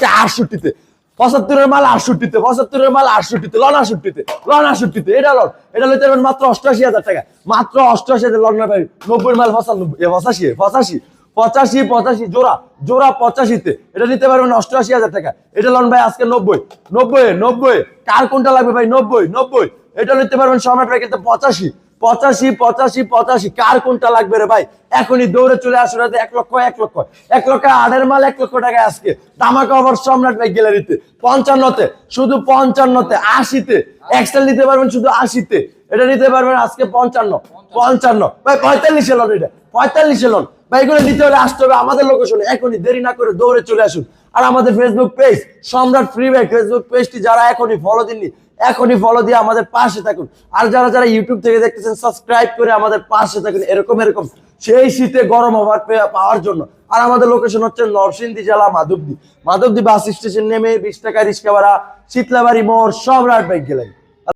68-তে, 75-এর মাল 68-তে, 75-এর মাল 68-তে, loan 68-তে, loan 68-তে, এটা লন, এটা লইতে পারবেন মাত্র 88,000 টাকা, মাত্র 88,000 লন না ভাই, 90-এর মাল 85, 85 জোড়া, জোড়া 85-তে, এটা নিতে পারবেন 88,000 টাকা, এটা লন ভাই আজকে 90, কার কোনটা লাগবে ভাই? 90, এটা নিতে পারবেন সম্রাট ভাই কিন্তু 85, কার কোনটা লাগবে রে ভাই? এখনই দৌড়ে চলে আসুন, 1 লক্ষ 8-এর মাল 1 লক্ষ টাকা আজকে ধামাকা অফার সম্রাট ভাই গ্যালারিতে। 55-তে, শুধু 55-তে, 80-তে এক্সেল নিতে পারবেন শুধু 80-তে, এটা নিতে পারবেন আজকে 55 ভাই, 45 লন, এটা 45 লন ভাই। এগুলো নিতে হলে আসতে হবে আমাদের লোকেশনে, এখনই দেরি না করে দৌড়ে চলে আসুন। আর আমাদের ফেসবুক পেজ সম্রাট ফ্রি ভাই, ফেসবুক পেজটি যারা এখনই ফলো দিননি, এখনই ফলো দিয়ে আমাদের পাশে থাকুন। আর যারা ইউটিউব থেকে দেখতেছেন, সাবস্ক্রাইব করে আমাদের পাশে থাকুন, এরকম সেই শীতে গরম অফার পাওয়ার জন্য। আর আমাদের লোকেশন হচ্ছে নরসিংদী জেলা মাধবদী বাস স্টেশন নেমে 20 টাকা রিক্সা ভাড়া, শীতলাবাড়ি মোড়, সম্রাট ভাই গ্যালারি।